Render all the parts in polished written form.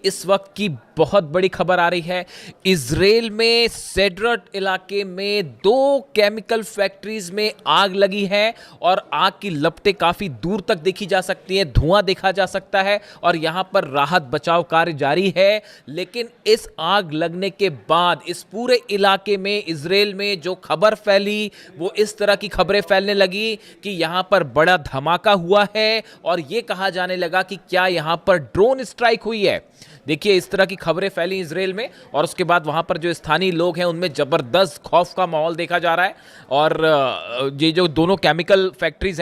इस वक्त की बहुत बड़ी खबर आ रही है। इजराइल में सेड्रट इलाके में 2 केमिकल फैक्ट्रीज में आग लगी है और आग की लपटें काफी दूर तक देखी जा सकती हैं, धुआं देखा जा सकता है और यहां पर राहत बचाव कार्य जारी है। लेकिन इस आग लगने के बाद इस पूरे इलाके में, इजराइल में जो खबर फैली वो इस तरह की खबरें फैलने लगी कि यहां पर बड़ा धमाका हुआ है और यह कहा जाने लगा कि क्या यहां पर ड्रोन स्ट्राइक हुई है। देखिए, इस तरह की खबरें फैली इजराइल में और उसके बाद वहां पर जो स्थानीय लोग हैं उनमें जबरदस्त खौफ का माहौल देखा जा रहा है। और ये जो दोनों केमिकल फैक्ट्रीज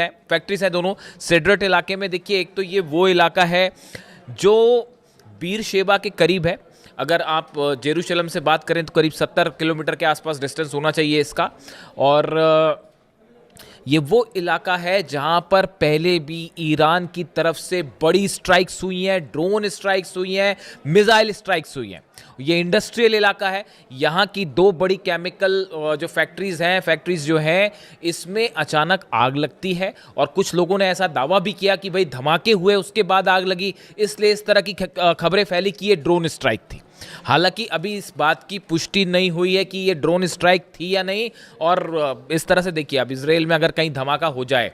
हैं दोनों सेड्रट इलाके में। देखिए, एक तो ये वो इलाका है जो बीर शेबा के करीब है। अगर आप जेरूशलम से बात करें तो करीब 70 किलोमीटर के आसपास डिस्टेंस होना चाहिए इसका। और ये वो इलाका है जहां पर पहले भी ईरान की तरफ से बड़ी स्ट्राइक्स हुई हैं, ड्रोन स्ट्राइक्स हुई हैं, मिसाइल स्ट्राइक्स हुई हैं। ये इंडस्ट्रियल इलाका है। यहाँ की 2 बड़ी केमिकल जो फैक्ट्रीज जो हैं, इसमें अचानक आग लगती है और कुछ लोगों ने ऐसा दावा भी किया कि भाई धमाके हुए उसके बाद आग लगी, इसलिए इस तरह की खबरें फैली कि ये ड्रोन स्ट्राइक थी। हालांकि अभी इस बात की पुष्टि नहीं हुई है कि ये ड्रोन स्ट्राइक थी या नहीं। और इस तरह से देखिए, अब इजराइल में अगर कहीं धमाका हो जाए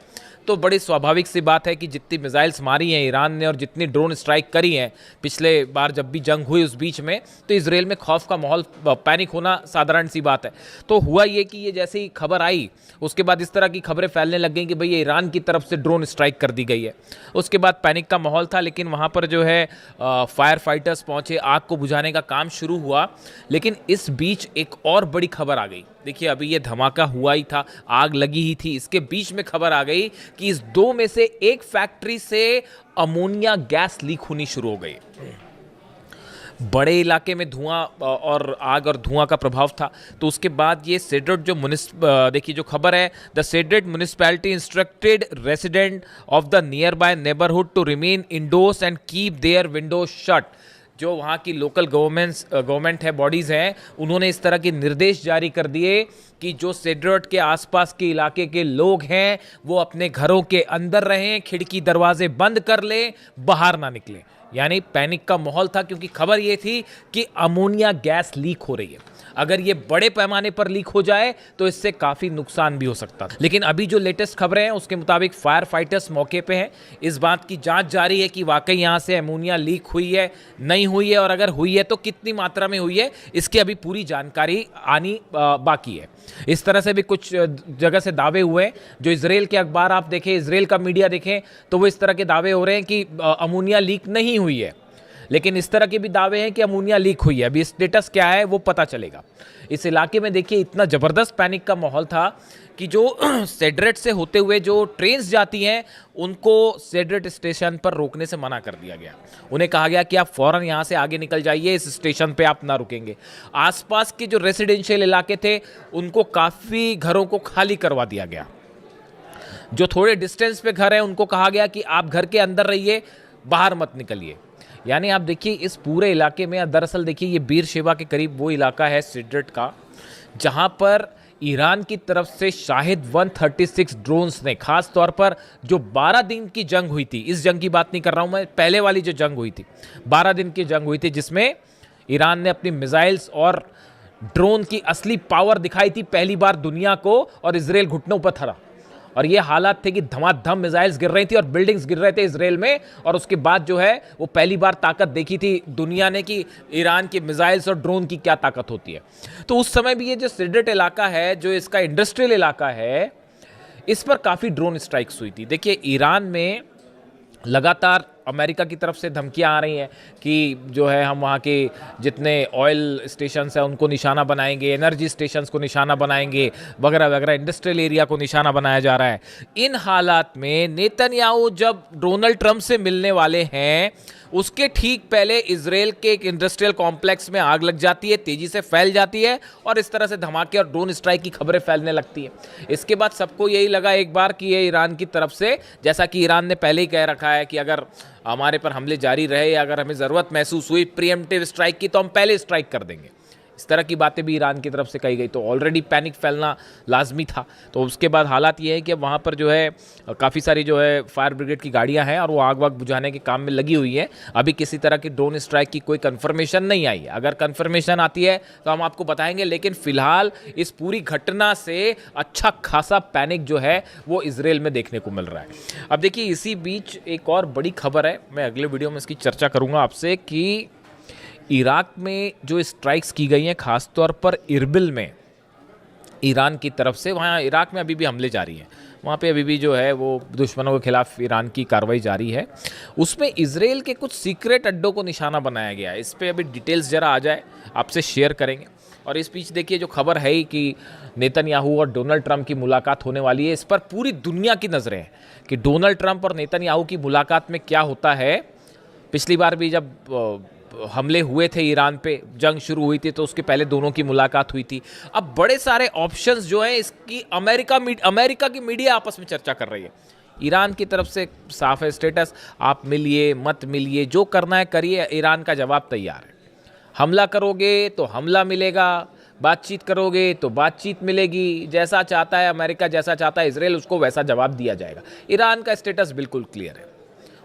तो बड़ी स्वाभाविक सी बात है कि जितनी मिसाइल्स मारी हैं ईरान ने और जितनी ड्रोन स्ट्राइक करी हैं पिछले बार जब भी जंग हुई उस बीच में, तो इजराइल में खौफ का माहौल, पैनिक होना साधारण सी बात है। तो हुआ ये कि ये जैसे ही खबर आई उसके बाद इस तरह की खबरें फैलने लग गई कि भाई ये ईरान की तरफ से ड्रोन स्ट्राइक कर दी गई है। उसके बाद पैनिक का माहौल था, लेकिन वहाँ पर जो है फायर फाइटर्स पहुँचे, आग को बुझाने का काम शुरू हुआ। लेकिन इस बीच एक और बड़ी खबर आ गई। देखिए, अभी ये धमाका हुआ ही था, आग लगी ही थी, इसके बीच में खबर आ गई कि इस 2 में से एक फैक्ट्री से अमोनिया गैस लीक होनी शुरू हो गई। बड़े इलाके में धुआं और आग और धुआं का प्रभाव था। तो उसके बाद ये सेड्रट जो देखिए जो खबर है, द सेड्रट municipality instructed resident of the nearby neighbourhood to remain indoors and keep their windows shut. जो वहाँ की लोकल गवर्नमेंट है, बॉडीज़ हैं, उन्होंने इस तरह के निर्देश जारी कर दिए कि जो सेड्रट के आसपास के इलाके के लोग हैं वो अपने घरों के अंदर रहें, खिड़की दरवाजे बंद कर लें, बाहर ना निकलें। यानी पैनिक का माहौल था, क्योंकि खबर ये थी कि अमोनिया गैस लीक हो रही है। अगर ये बड़े पैमाने पर लीक हो जाए तो इससे काफ़ी नुकसान भी हो सकता था। लेकिन अभी जो लेटेस्ट खबरें हैं उसके मुताबिक फायर फाइटर्स मौके पे हैं। इस बात की जांच जारी है कि वाकई यहाँ से अमोनिया लीक हुई है, नहीं हुई है, और अगर हुई है तो कितनी मात्रा में हुई है, इसकी अभी पूरी जानकारी आनी बाकी है। इस तरह से भी कुछ जगह से दावे हुए हैं। जो इजराइल के अखबार आप देखें, इजराइल का मीडिया देखें, तो वो इस तरह के दावे हो रहे हैं कि अमोनिया लीक नहीं हुई है। लेकिन इस तरह के भी दावे हैं कि अमोनिया लीक हुई है। अभी स्टेटस क्या है वो पता चलेगा। इस इलाके में देखिए इतना ज़बरदस्त पैनिक का माहौल था कि जो सेड्रट से होते हुए जो ट्रेन्स जाती हैं उनको सेड्रट स्टेशन पर रोकने से मना कर दिया गया। उन्हें कहा गया कि आप फ़ौरन यहाँ से आगे निकल जाइए, इस स्टेशन पे आप ना रुकेंगे। आसपास के जो रेसिडेंशियल इलाके थे उनको काफ़ी घरों को खाली करवा दिया गया। जो थोड़े डिस्टेंस पे घर हैं उनको कहा गया कि आप घर के अंदर रहिए, बाहर मत निकलिए। यानी आप देखिए इस पूरे इलाके में, दरअसल देखिए ये बीर शेबा के करीब वो इलाका है सेड्रट का जहां पर ईरान की तरफ से शाहिद 136 ड्रोन्स ने, खास तौर पर जो 12 दिन की जंग हुई थी, इस जंग की बात नहीं कर रहा हूं मैं, पहले वाली जो जंग हुई थी, 12 दिन की जंग हुई थी जिसमें ईरान ने अपनी मिसाइल्स और ड्रोन की असली पावर दिखाई थी पहली बार दुनिया को, और इजराइल घुटनों पर था। और ये हालात थे कि धमाधम मिसाइल्स गिर रही थी और बिल्डिंग्स गिर रहे थे इजराइल में। और उसके बाद जो है वो पहली बार ताकत देखी थी दुनिया ने कि ईरान की मिसाइल्स और ड्रोन की क्या ताकत होती है। तो उस समय भी ये जो सेड्रट इलाका है, जो इसका इंडस्ट्रियल इलाका है, इस पर काफ़ी ड्रोन स्ट्राइक्स हुई थी। देखिए, ईरान में लगातार अमेरिका की तरफ से धमकियां आ रही हैं कि जो है हम वहाँ के जितने ऑयल स्टेशंस हैं उनको निशाना बनाएंगे, एनर्जी स्टेशंस को निशाना बनाएंगे, वगैरह वगैरह, इंडस्ट्रियल एरिया को निशाना बनाया जा रहा है। इन हालात में नेतन्याहू जब डोनाल्ड ट्रंप से मिलने वाले हैं उसके ठीक पहले इजराइल के एक इंडस्ट्रियल कॉम्प्लेक्स में आग लग जाती है, तेजी से फैल जाती है और इस तरह से धमाके और ड्रोन स्ट्राइक की खबरें फैलने लगती हैं। इसके बाद सबको यही लगा एक बार कि ये ईरान की तरफ से, जैसा कि ईरान ने पहले ही कह रखा है कि अगर हमारे पर हमले जारी रहे या अगर हमें ज़रूरत महसूस हुई प्रीएम्प्टिव स्ट्राइक की तो हम पहले स्ट्राइक कर देंगे। इस तरह की बातें भी ईरान की तरफ से कही गई। तो ऑलरेडी पैनिक फैलना लाजमी था। तो उसके बाद हालात ये है कि अब वहाँ पर जो है काफ़ी सारी जो है फायर ब्रिगेड की गाड़ियाँ हैं और वो आग वाग बुझाने के काम में लगी हुई है। अभी किसी तरह की ड्रोन स्ट्राइक की कोई कन्फर्मेशन नहीं आई है। अगर कन्फर्मेशन आती है तो हम आपको बताएंगे, लेकिन फिलहाल इस पूरी घटना से अच्छा खासा पैनिक जो है वो इजराइल में देखने को मिल रहा है। अब देखिए, इसी बीच एक और बड़ी खबर है, मैं अगले वीडियो में इसकी चर्चा करूंगा आपसे, कि इराक में जो स्ट्राइक्स की गई हैं खासतौर पर इरबिल में ईरान की तरफ से, वहाँ इराक में अभी भी हमले जारी हैं, वहाँ पे अभी भी जो है वो दुश्मनों के खिलाफ ईरान की कार्रवाई जारी है। उसमें इजराइल के कुछ सीक्रेट अड्डों को निशाना बनाया गया है। इस पर अभी डिटेल्स ज़रा आ जाए आपसे शेयर करेंगे। और इस बीच देखिए, जो खबर है ही कि नेतन्याहू और डोनाल्ड ट्रंप की मुलाकात होने वाली है, इस पर पूरी दुनिया की नज़रें हैं कि डोनाल्ड ट्रंप और नेतन्याहू की मुलाकात में क्या होता है। पिछली बार भी जब हमले हुए थे ईरान पे, जंग शुरू हुई थी, तो उसके पहले दोनों की मुलाकात हुई थी। अब बड़े सारे ऑप्शंस जो हैं इसकी अमेरिका की मीडिया आपस में चर्चा कर रही है। ईरान की तरफ से साफ है स्टेटस, आप मिलिए मत मिलिए, जो करना है करिए, ईरान का जवाब तैयार है। हमला करोगे तो हमला मिलेगा, बातचीत करोगे तो बातचीत मिलेगी। जैसा चाहता है अमेरिका, जैसा चाहता है इजराइल, उसको वैसा जवाब दिया जाएगा। ईरान का स्टेटस बिल्कुल क्लियर है।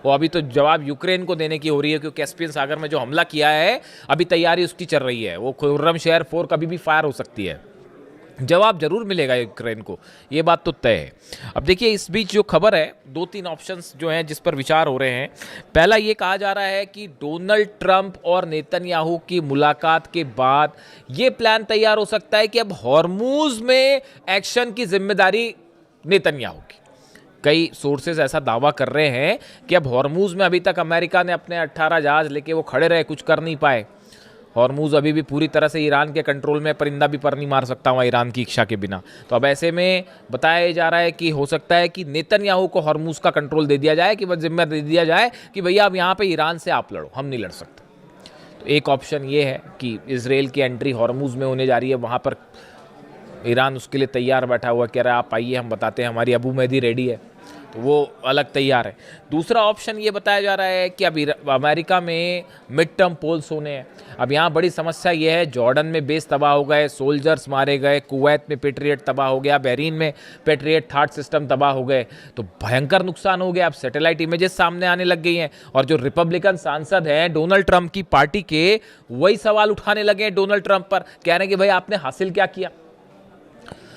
वो अभी तो जवाब यूक्रेन को देने की हो रही है, क्योंकि कैस्पियन सागर में जो हमला किया है अभी तैयारी उसकी चल रही है। वो खुर्रम शहर 4 कभी भी फायर हो सकती है। जवाब जरूर मिलेगा यूक्रेन को, ये बात तो तय है। अब देखिए, इस बीच जो खबर है, 2-3 ऑप्शंस जो हैं जिस पर विचार हो रहे हैं। पहला ये कहा जा रहा है कि डोनाल्ड ट्रंप और नेतन्याहू की मुलाकात के बाद ये प्लान तैयार हो सकता है कि अब हॉर्मूज में एक्शन की जिम्मेदारी नेतन्याहू की। कई सोर्सेज ऐसा दावा कर रहे हैं कि अब हॉर्मूज में अभी तक अमेरिका ने अपने 18 जहाज लेके वो खड़े रहे, कुछ कर नहीं पाए। हॉर्मूज अभी भी पूरी तरह से ईरान के कंट्रोल में, परिंदा भी पर नहीं मार सकता वहाँ ईरान की इच्छा के बिना। तो अब ऐसे में बताया जा रहा है कि हो सकता है कि नेतन्याहू को हॉर्मूज का कंट्रोल दे दिया जाए, कि बस जिम्मा दे दिया जाए कि भैया अब यहाँ पे ईरान से आप लड़ो, हम नहीं लड़ सकते। तो एक ऑप्शन ये है कि इजराइल की एंट्री हॉर्मूज में होने जा रही है, वहाँ पर ईरान उसके लिए तैयार बैठा हुआ, कह रहा है आप आइए, हम बताते हैं, हमारी अबू मेहदी रेडी है, तो वो अलग तैयार है। दूसरा ऑप्शन ये बताया जा रहा है कि अब अमेरिका में मिड टर्म पोल्स होने हैं। अब यहाँ बड़ी समस्या ये है, जॉर्डन में बेस तबाह हो गए, सोल्जर्स मारे गए, कुवैत में पेट्रियट तबाह हो गया, बहरीन में पेट्रियट थर्ड सिस्टम तबाह हो गए, तो भयंकर नुकसान हो गया। अब सैटेलाइट इमेजेस सामने आने लग गई हैं, और जो रिपब्लिकन सांसद हैं डोनाल्ड ट्रंप की पार्टी के, वही सवाल उठाने लगे हैं डोनाल्ड ट्रंप पर, कह रहे हैं कि भाई आपने हासिल क्या किया,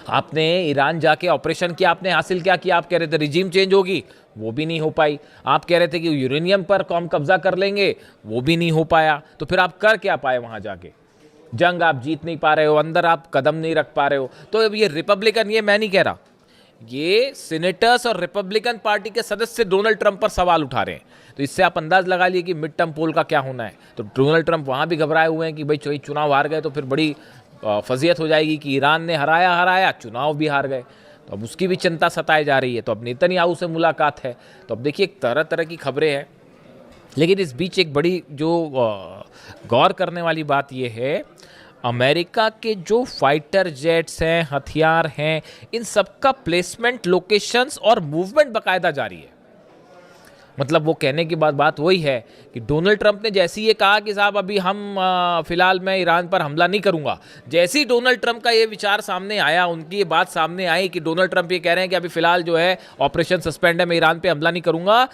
आपने ईरान जाके ऑपरेशन किया, आपने हासिल क्या किया। आप कह रहे थे रिजीम चेंज होगी, वो भी नहीं हो पाई। आप कह रहे थे कि यूरेनियम पर कौम कब्जा कर लेंगे, वो भी नहीं हो पाया। तो फिर आप कर क्या पाए वहां जाके? जंग आप जीत नहीं पा रहे हो, अंदर आप कदम नहीं रख पा रहे हो। तो अब ये रिपब्लिकन, ये मैं नहीं कह रहा, ये सीनेटर्स और रिपब्लिकन पार्टी के सदस्य डोनाल्ड ट्रंप पर सवाल उठा रहे हैं। तो इससे आप अंदाज लगा लिए कि मिड टर्म पोल का क्या होना है। तो डोनाल्ड ट्रंप वहां भी घबराए हुए हैं कि भाई चुनाव हार गए तो फिर बड़ी फजीयत हो जाएगी कि ईरान ने हराया, चुनाव भी हार गए। तो अब उसकी भी चिंता सताई जा रही है। तो अब नेतन्याहू से मुलाकात है। तो अब देखिए, तरह तरह की खबरें हैं, लेकिन इस बीच एक बड़ी जो गौर करने वाली बात यह है, अमेरिका के जो फाइटर जेट्स हैं, हथियार हैं, इन सबका प्लेसमेंट, लोकेशंस और मूवमेंट बाकायदा जारी है। मतलब वो कहने की बात वही है कि डोनाल्ड ट्रंप ने जैसे ये कहा कि साहब अभी हम फिलहाल मैं ईरान पर हमला नहीं करूंगा, जैसे ही डोनाल्ड ट्रंप का ये विचार सामने आया, उनकी ये बात सामने आई कि डोनाल्ड ट्रंप ये कह रहे हैं कि अभी फिलहाल जो है ऑपरेशन सस्पेंड है, मैं ईरान पे हमला नहीं करूंगा,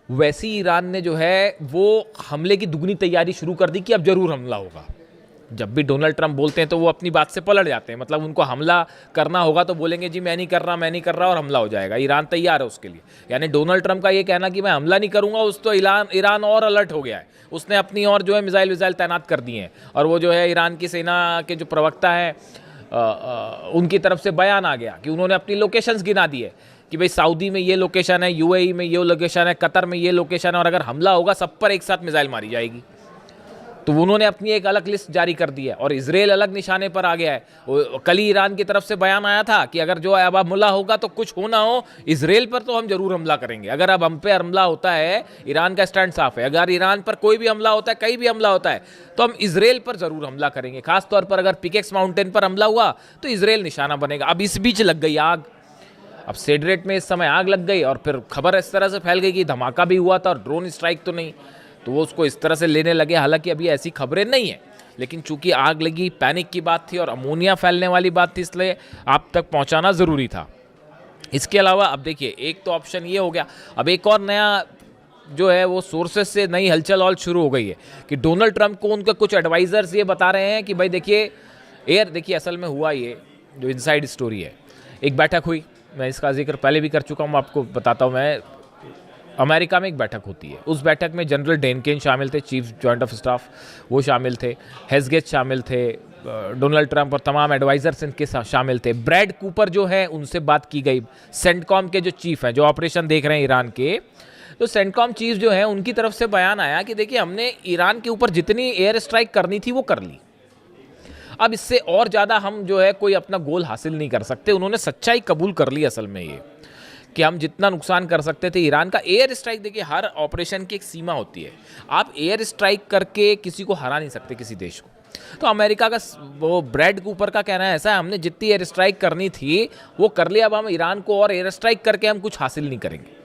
वैसे ही ईरान ने जो है वो हमले की दुगनी तैयारी शुरू कर दी कि अब जरूर हमला होगा। जब भी डोनाल्ड ट्रंप बोलते हैं तो वो अपनी बात से पलट जाते हैं। मतलब उनको हमला करना होगा तो बोलेंगे जी मैं नहीं कर रहा, और हमला हो जाएगा। ईरान तैयार है उसके लिए। यानी डोनाल्ड ट्रंप का ये कहना कि मैं हमला नहीं करूंगा, उस तो ईरान और अलर्ट हो गया है। उसने अपनी और जो है मिसाइल तैनात कर दिए हैं, और वो जो है ईरान की सेना के जो प्रवक्ता हैं उनकी तरफ से बयान आ गया कि उन्होंने अपनी लोकेशंस गिना दी है कि भाई सऊदी में ये लोकेशन है, यूएई में ये लोकेशन है, कतर में ये लोकेशन है, और अगर हमला होगा सब पर एक साथ मिसाइल मारी जाएगी। तो उन्होंने अपनी एक अलग लिस्ट जारी कर दी है, और इजराइल अलग निशाने पर आ गया है। कल ही ईरान की तरफ से बयान आया था कि अगर जो अब हमला होगा तो कुछ हो ना हो, इजराइल पर तो हम जरूर हमला करेंगे। अगर अब हम पे हमला होता है, ईरान का स्टैंड साफ है, अगर ईरान पर कोई भी हमला होता है, कहीं भी हमला होता है, तो हम इजराइल पर जरूर हमला करेंगे। खासतौर पर अगर पिकेक्स माउंटेन पर हमला हुआ तो इजराइल निशाना बनेगा। अब इस बीच लग गई आग। अब सेड्रेट में इस समय आग लग गई, और फिर खबर इस तरह से फैल गई कि धमाका भी हुआ था और ड्रोन स्ट्राइक तो नहीं, तो वो उसको इस तरह से लेने लगे। हालांकि अभी ऐसी खबरें नहीं है, लेकिन चूंकि आग लगी, पैनिक की बात थी और अमोनिया फैलने वाली बात थी, इसलिए आप तक पहुंचाना ज़रूरी था। इसके अलावा अब देखिए, एक तो ऑप्शन ये हो गया, अब एक और नया जो है वो सोर्सेस से नई हलचल और शुरू हो गई है कि डोनाल्ड ट्रंप को उनके कुछ एडवाइजर्स ये बता रहे हैं कि भाई देखिए असल में हुआ ये जो इनसाइड स्टोरी है, एक बैठक हुई, मैं इसका जिक्र पहले भी कर चुका हूँ, आपको बताता हूँ मैं। अमेरिका में एक बैठक होती है, उस बैठक में जनरल डेनकेन शामिल थे, चीफ जॉइंट ऑफ स्टाफ, वो शामिल थे, हेजगेट शामिल थे, डोनाल्ड ट्रंप और तमाम एडवाइजर्स इनके साथ शामिल थे। ब्रैड कूपर जो है उनसे बात की गई, सेंटकॉम के जो चीफ हैं, जो ऑपरेशन देख रहे हैं ईरान के, तो सेंटकॉम चीफ जो है उनकी तरफ से बयान आया कि देखिए हमने ईरान के ऊपर जितनी एयर स्ट्राइक करनी थी वो कर ली, अब इससे और ज़्यादा हम जो है कोई अपना गोल हासिल नहीं कर सकते। उन्होंने सच्चाई कबूल कर ली असल में ये कि हम जितना नुकसान कर सकते थे ईरान का। एयर स्ट्राइक, देखिए हर ऑपरेशन की एक सीमा होती है, आप एयर स्ट्राइक करके किसी को हरा नहीं सकते, किसी देश को। तो अमेरिका का वो ब्रैड कूपर का कहना है ऐसा है, हमने जितनी एयर स्ट्राइक करनी थी वो कर लिया, अब हम ईरान को और एयर स्ट्राइक करके हम कुछ हासिल नहीं करेंगे।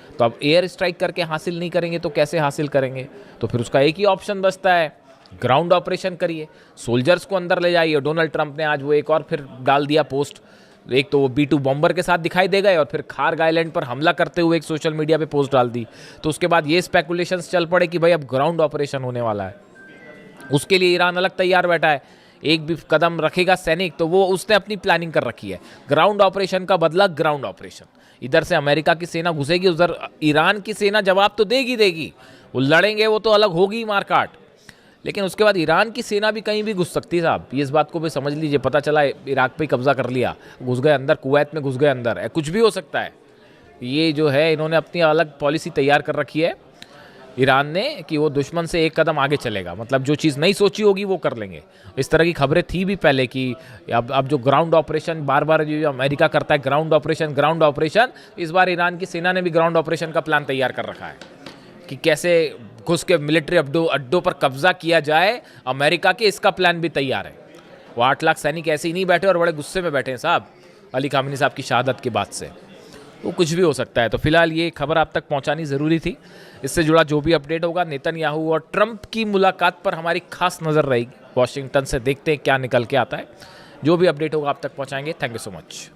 तो अब एयर स्ट्राइक करके हासिल नहीं करेंगे तो कैसे हासिल करेंगे? तो फिर उसका एक ही ऑप्शन बचता है, ग्राउंड ऑपरेशन करिए, सोल्जर्स को अंदर ले जाइए। डोनाल्ड ट्रंप ने आज वो एक और फिर डाल दिया पोस्ट, एक तो वो B-2 बॉम्बर के साथ दिखाई दे गए और फिर खार्ग आइलैंड पर हमला करते हुए एक सोशल मीडिया पे पोस्ट डाल दी। तो उसके बाद ये स्पेकुलेशंस चल पड़े कि भाई अब ग्राउंड ऑपरेशन होने वाला है, उसके लिए ईरान अलग तैयार बैठा है। एक भी कदम रखेगा सैनिक तो वो उसने अपनी प्लानिंग कर रखी है, ग्राउंड ऑपरेशन का बदला ग्राउंड ऑपरेशन। इधर से अमेरिका की सेना घुसेगी, उधर ईरान की सेना जवाब तो देगी, वो लड़ेंगे, वो तो अलग होगी मारकाट, लेकिन उसके बाद ईरान की सेना भी कहीं भी घुस सकती है साहब, ये इस बात को भी समझ लीजिए। पता चला इराक पे कब्जा कर लिया, घुस गए अंदर, कुवैत में घुस गए अंदर, कुछ भी हो सकता है। ये जो है इन्होंने अपनी अलग पॉलिसी तैयार कर रखी है ईरान ने कि वो दुश्मन से एक कदम आगे चलेगा, मतलब जो चीज़ नहीं सोची होगी वो कर लेंगे। इस तरह की खबरें थी भी पहले कि अब जो ग्राउंड ऑपरेशन बार बार जो अमेरिका करता है, ग्राउंड ऑपरेशन, इस बार ईरान की सेना ने भी ग्राउंड ऑपरेशन का प्लान तैयार कर रखा है कि कैसे घुस के मिलिट्री अड्डों पर कब्जा किया जाए अमेरिका के, इसका प्लान भी तैयार है। वो 8 लाख सैनिक ऐसे ही नहीं बैठे और बड़े गुस्से में बैठे हैं साहब अली खामेनी साहब की शहादत के बाद से, वो कुछ भी हो सकता है। तो फिलहाल ये खबर आप तक पहुंचानी ज़रूरी थी। इससे जुड़ा जो भी अपडेट होगा, नेतन्याहू और ट्रंप की मुलाकात पर हमारी खास नज़र रहेगी। वॉशिंगटन से देखते हैं क्या निकल के आता है, जो भी अपडेट होगा आप तक पहुंचाएंगे। Thank you so much.